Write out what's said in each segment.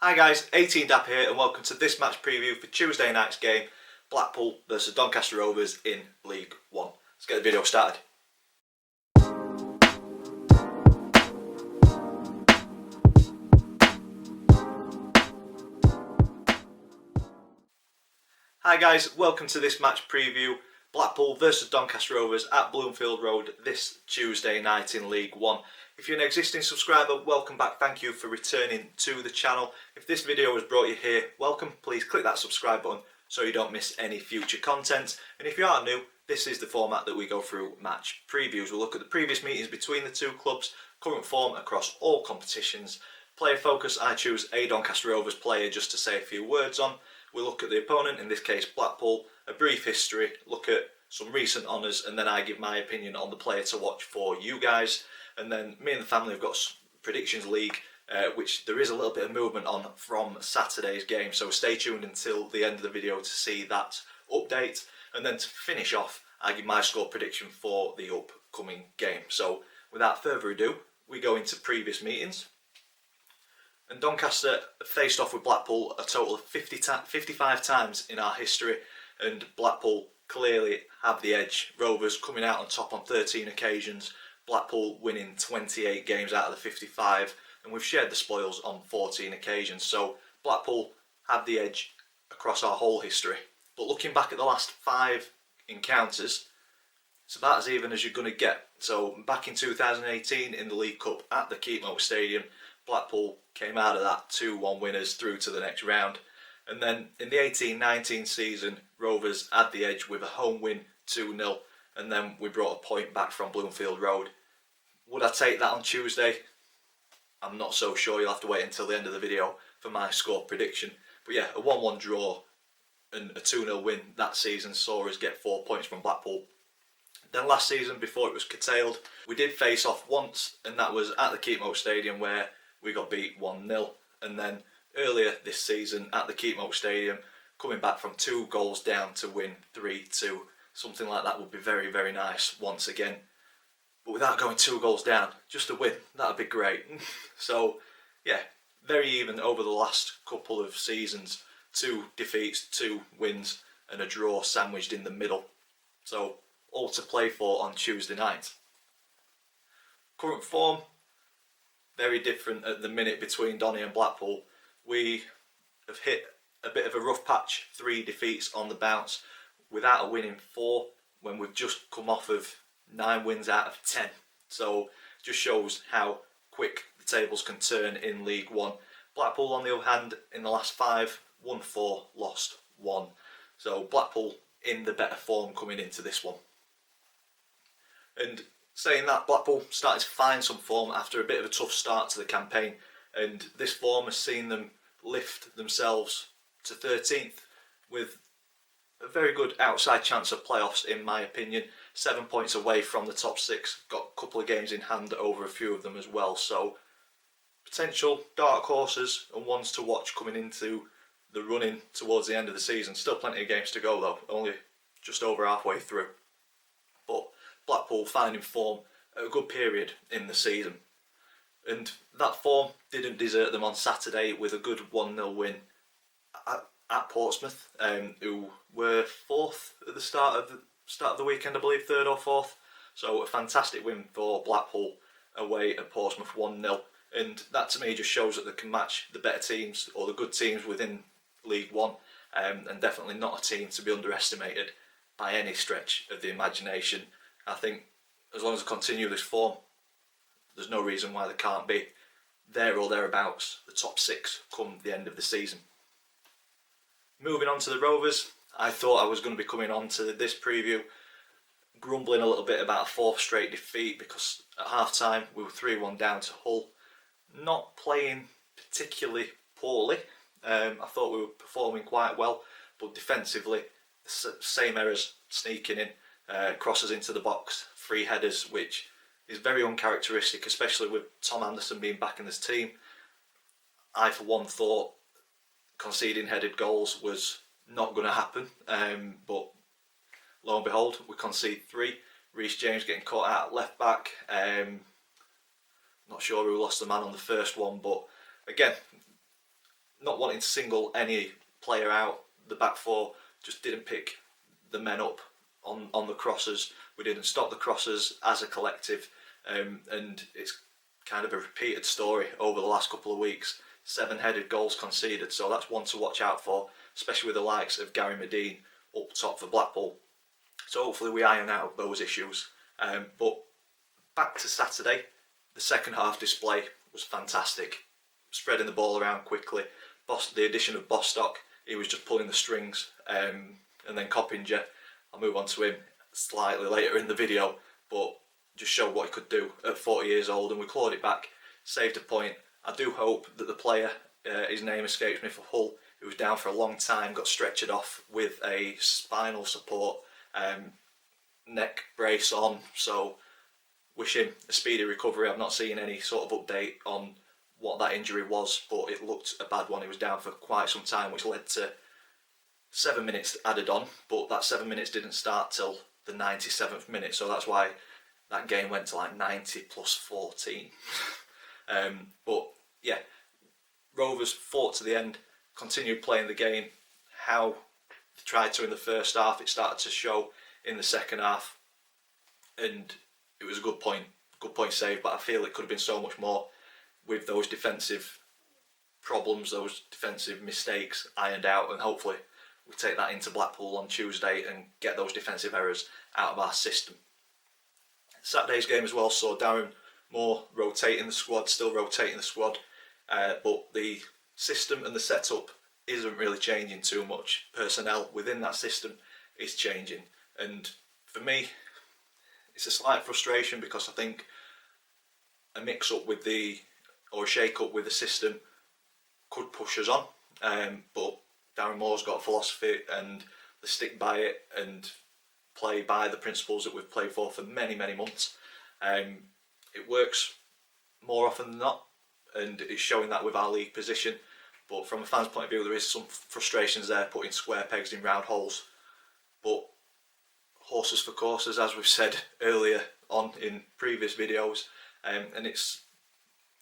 Hi guys, 18 Dap here and welcome to this match preview for Tuesday night's game, Blackpool versus Doncaster Rovers in League 1. Let's get the video started. Hi guys, welcome to this match preview, Blackpool versus Doncaster Rovers at Bloomfield Road this Tuesday night in League 1. If you're an existing subscriber, welcome back, thank you for returning to the channel. If this video has brought you here, welcome, please click that subscribe button so you don't miss any future content. And if you are new, this is the format that we go through match previews. We'll look at the previous meetings between the two clubs, current form across all competitions. Player focus, I choose a Doncaster Rovers player just to say a few words on. We'll look at the opponent, in this case Blackpool, a brief history, look at some recent honours, and then I give my opinion on the player to watch for you guys. And then me and the family have got a predictions league, which there is a little bit of movement on from Saturday's game, so stay tuned until the end of the video to see that update. And then to finish off, I give my score prediction for the upcoming game. So without further ado, we go into previous meetings. And Doncaster faced off with Blackpool a total of 55 times in our history, and Blackpool clearly have the edge. Rovers coming out on top on 13 occasions, Blackpool winning 28 games out of the 55, and we've shared the spoils on 14 occasions. So Blackpool have the edge across our whole history. But looking back at the last 5 encounters, it's about as even as you're going to get. So back in 2018 in the League Cup at the Keepmoat Stadium, Blackpool came out of that 2-1 winners through to the next round. And then in the 18-19 season, Rovers had the edge with a home win 2-0. And then we brought a point back from Bloomfield Road. Would I take that on Tuesday? I'm not so sure. You'll have to wait until the end of the video for my score prediction. But yeah, a 1-1 draw and a 2-0 win that season saw us get 4 points from Blackpool. Then last season, before it was curtailed, we did face off once, and that was at the Keepmoat Stadium where we got beat 1-0. And then earlier this season at the Keepmoat Stadium, coming back from 2 goals down to win 3-2. Something like that would be very, very nice once again. But without going 2 goals down, just a win, that would be great. So, yeah, very even over the last couple of seasons. 2 defeats, 2 wins, and a draw sandwiched in the middle. So, all to play for on Tuesday night. Current form, very different at the minute between Donny and Blackpool. We have hit a bit of a rough patch, 3 defeats on the bounce, without a win in 4 when we've just come off of 9 wins out of 10. So just shows how quick the tables can turn in League 1. Blackpool on the other hand, in the last 5, won 4, lost 1. So Blackpool in the better form coming into this one. And saying that, Blackpool started to find some form after a bit of a tough start to the campaign, and this form has seen them lift themselves to 13th with a very good outside chance of playoffs, in my opinion. 7 points away from the top 6, got a couple of games in hand over a few of them as well. So potential dark horses and ones to watch coming into the running towards the end of the season. Still plenty of games to go though, only just over halfway through. But Blackpool finding form at a good period in the season. And that form didn't desert them on Saturday with a good 1-0 win at Portsmouth, who were 4th at the start of the weekend, I believe, 3rd or 4th. So a fantastic win for Blackpool away at Portsmouth, 1-0. And that to me just shows that they can match the better teams or the good teams within League 1, and definitely not a team to be underestimated by any stretch of the imagination. I think as long as they continue this form, there's no reason why they can't be there or thereabouts, the top 6 come the end of the season. Moving on to the Rovers, I thought I was going to be coming on to this preview grumbling a little bit about a 4th straight defeat, because at half time we were 3-1 down to Hull. Not playing particularly poorly. I thought we were performing quite well, but defensively, same errors sneaking in, crosses into the box, 3 headers, which is very uncharacteristic, especially with Tom Anderson being back in this team. I for one thought conceding headed goals was not going to happen, but lo and behold, we concede 3. Reece James getting caught out at left back. Not sure who lost the man on the first one, but again, not wanting to single any player out. The back four just didn't pick the men up on the crosses. We didn't stop the crosses as a collective, and it's kind of a repeated story over the last couple of weeks. 7 headed goals conceded, so that's one to watch out for, especially with the likes of Gary Medine up top for Blackpool. So hopefully we iron out those issues. But back to Saturday, the second half display was fantastic. Spreading the ball around quickly. The addition of Bostock, he was just pulling the strings. And then Coppinger, I'll move on to him slightly later in the video, but just showed what he could do at 40 years old, and we clawed it back, saved a point. I do hope that the player, his name escapes me, for Hull, who was down for a long time, got stretchered off with a spinal support neck brace on, so wish him a speedy recovery. I've not seen any sort of update on what that injury was, but it looked a bad one. He was down for quite some time, which led to 7 minutes added on, but that 7 minutes didn't start till the 97th minute, so that's why that game went to like 90 plus 14. But yeah, Rovers fought to the end, continued playing the game how they tried to in the first half. It started to show in the second half, and it was a good point saved, but I feel it could have been so much more with those defensive problems, those defensive mistakes ironed out, and hopefully we'll take that into Blackpool on Tuesday and get those defensive errors out of our system. Saturday's game as well saw Darren Moore rotating the squad, still rotating the squad, but the system and the setup isn't really changing too much. Personnel within that system is changing, and for me it's a slight frustration because I think a mix up with or a shake up with the system could push us on, but Darren Moore's got a philosophy and they stick by it and play by the principles that we've played for many months. It works more often than not, and it's showing that with our league position, but from a fan's point of view there is some frustrations there, putting square pegs in round holes. But horses for courses, as we've said earlier on in previous videos, and it's,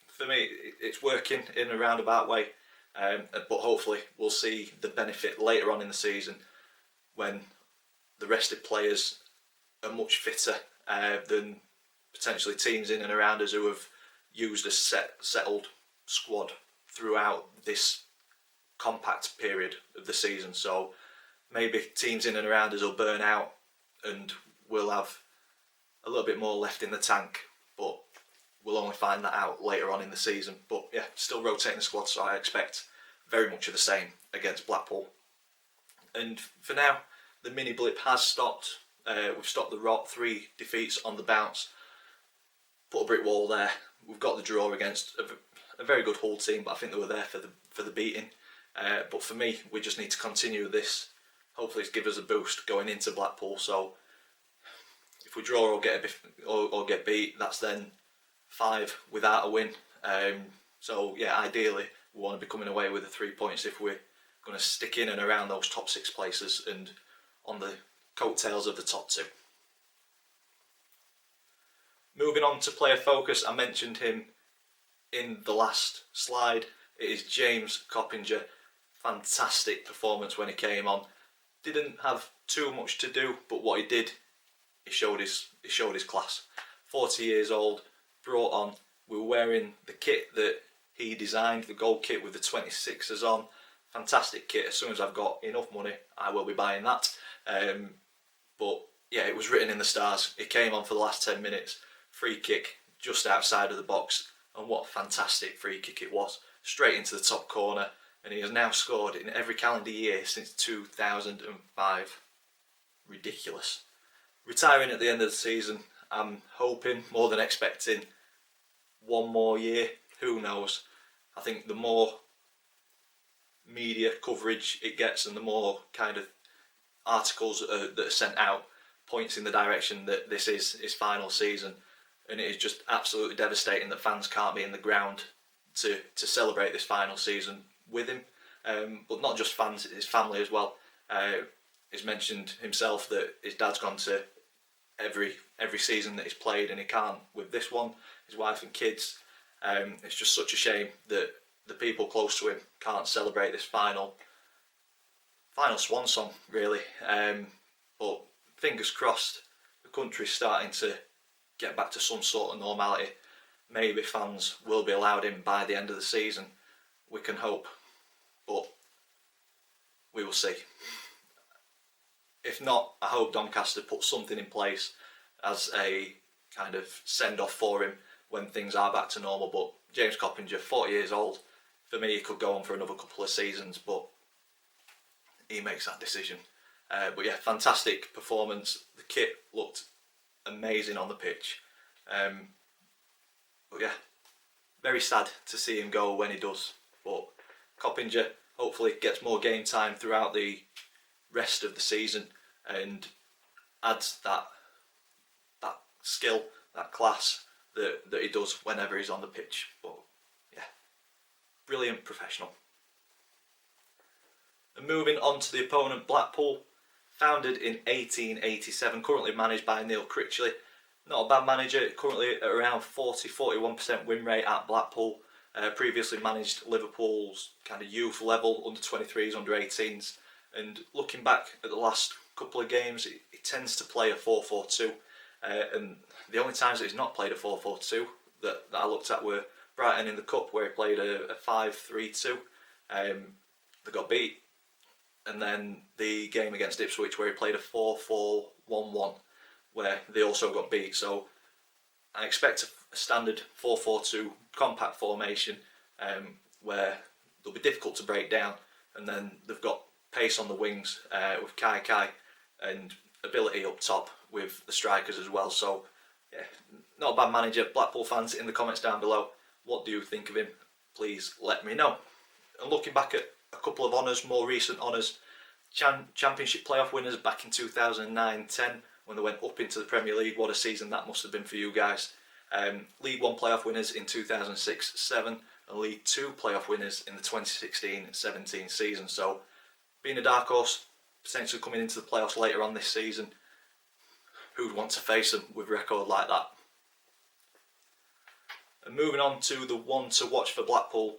for me, it's working in a roundabout way, but hopefully we'll see the benefit later on in the season when the rested players are much fitter than potentially teams in and around us who have used a settled squad throughout this compact period of the season. So maybe teams in and around us will burn out and we'll have a little bit more left in the tank, but we'll only find that out later on in the season. But yeah, still rotating the squad, so I expect very much of the same against Blackpool. And for now, the mini blip has stopped. We've stopped the rot, 3 defeats on the bounce. Put a brick wall there. We've got the draw against a very good Hull team, but I think they were there for the beating. But for me, we just need to continue this. Hopefully, it's give us a boost going into Blackpool. So if we draw or get beat, that's then 5 without a win. So yeah, ideally we want to be coming away with the 3 points if we're going to stick in and around those top 6 places and on the coattails of the top 2. Moving on to player focus, I mentioned him in the last slide. It is James Coppinger. Fantastic performance when he came on. Didn't have too much to do, but what he did, he showed his class. 40 years old, brought on. We were wearing the kit that he designed, the gold kit with the 26ers on. Fantastic kit. As soon as I've got enough money, I will be buying that. But yeah, it was written in the stars. It came on for the last 10 minutes. Free kick just outside of the box, and what a fantastic free kick it was. Straight into the top corner, and he has now scored in every calendar year since 2005. Ridiculous. Retiring at the end of the season. I'm hoping, more than expecting, one more year. Who knows? I think the more media coverage it gets and the more kind of articles that are sent out points in the direction that this is his final season, and it is just absolutely devastating that fans can't be in the ground to celebrate this final season with him. But not just fans, his family as well. He's mentioned himself that his dad's gone to every season that he's played, and he can't with this one. His wife and kids. It's just such a shame that the people close to him can't celebrate this final swan song, really. But fingers crossed, the country's starting to get back to some sort of normality. Maybe fans will be allowed in by the end of the season. We can hope, but we will see. If not, I hope Doncaster put something in place as a kind of send-off for him when things are back to normal. But James Coppinger, 40 years old, for me he could go on for another couple of seasons, but he makes that decision. But yeah, fantastic performance. The kit looked amazing on the pitch. But yeah, very sad to see him go when he does. But Coppinger hopefully gets more game time throughout the rest of the season and adds that skill, that class that he does whenever he's on the pitch. But yeah, brilliant professional. And moving on to the opponent, Blackpool, founded in 1887, currently managed by Neil Critchley. Not a bad manager, currently at around 40-41% win rate at Blackpool. Previously managed Liverpool's kind of youth level, under 23s, under 18s. And looking back at the last couple of games, he tends to play a 4-4-2. And the only times that he's not played a 4-4-2 that I looked at were Brighton in the Cup, where he played a 5-3-2. They got beat. And then the game against Ipswich, where he played a 4-4-1-1, where they also got beat. So I expect a standard 4-4-2 compact formation where they'll be difficult to break down, and then they've got pace on the wings with Kai and ability up top with the strikers as well. So yeah, not a bad manager. Blackpool fans, in the comments down below, what do you think of him? Please let me know. And looking back at a couple of honours, more recent honours, Championship playoff winners back in 2009-10 when they went up into the Premier League. What a season that must have been for you guys. League 1 playoff winners in 2006-07 and League 2 playoff winners in the 2016-17 season. So being a dark horse, potentially coming into the playoffs later on this season, who'd want to face them with a record like that? And moving on to the one to watch for Blackpool,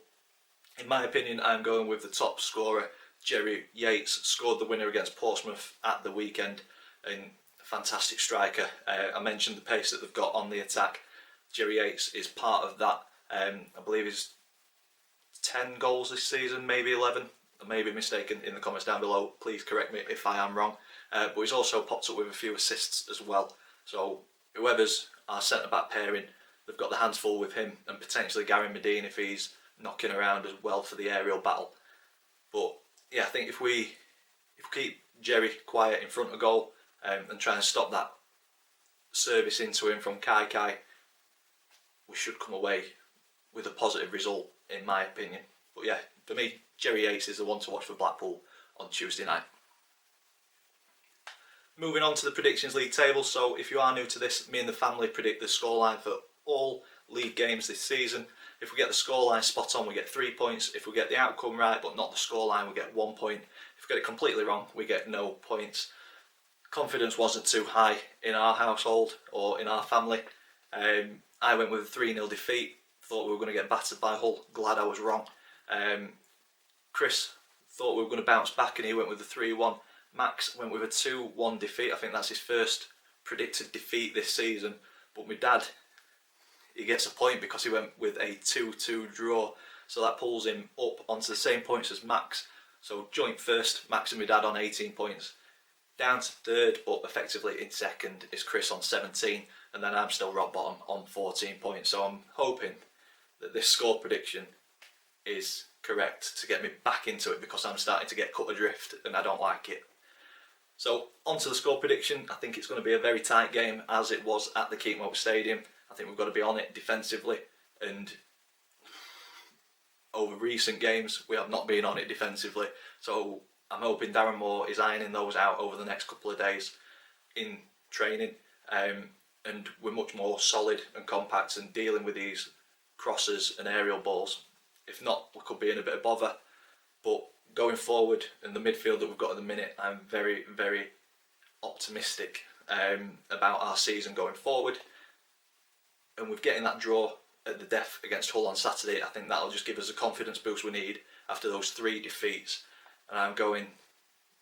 in my opinion, I'm going with the top scorer, Jerry Yates. Scored the winner against Portsmouth at the weekend, and a fantastic striker. I mentioned the pace that they've got on the attack. Jerry Yates is part of that. I believe he's 10 goals this season, maybe 11. I may be mistaken. In the comments down below, please correct me if I am wrong. But he's also popped up with a few assists as well. So whoever's our centre-back pairing, they've got the hands full with him, and potentially Gary Medine if he's knocking around as well for the aerial battle. But yeah, I think if we keep Jerry quiet in front of goal and try and stop that service into him from Kai, we should come away with a positive result, in my opinion. But yeah, for me, Jerry Yates is the one to watch for Blackpool on Tuesday night. Moving on to the Predictions League table. So if you are new to this, me and the family predict the scoreline for all league games this season. If we get the scoreline spot on, we get 3 points. If we get the outcome right but not the scoreline, we get 1 point. If we get it completely wrong, we get no points. Confidence wasn't too high in our household or in our family. I went with a 3-0 defeat. Thought we were going to get battered by Hull. Glad I was wrong. Chris thought we were going to bounce back and he went with a 3-1. Max went with a 2-1 defeat. I think that's his first predicted defeat this season. But my dad, he gets a point because he went with a 2-2 draw. So that pulls him up onto the same points as Max. So joint first, Max and my dad on 18 points. Down to third, but effectively in second, is Chris on 17. And then I'm still rock bottom on 14 points. So I'm hoping that this score prediction is correct to get me back into it, because I'm starting to get cut adrift and I don't like it. So on to the score prediction. I think it's going to be a very tight game, as it was at the Keepmoat Stadium. I think we've got to be on it defensively, and over recent games we have not been on it defensively. So I'm hoping Darren Moore is ironing those out over the next couple of days in training, and we're much more solid and compact and dealing with these crosses and aerial balls. If not, we could be in a bit of bother. But going forward, in the midfield that we've got at the minute, I'm very, very optimistic about our season going forward. And with getting that draw at the death against Hull on Saturday. I think that'll just give us the confidence boost we need after those 3 defeats. And I'm going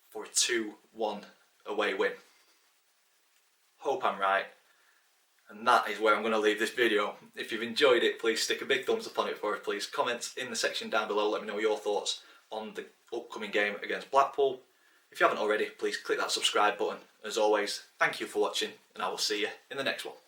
for a 2-1 away win. Hope I'm right. And that is where I'm going to leave this video. If you've enjoyed it, please stick a big thumbs up on it for us. Please comment in the section down below. Let me know your thoughts on the upcoming game against Blackpool. If you haven't already, please click that subscribe button. As always, thank you for watching, and I will see you in the next one.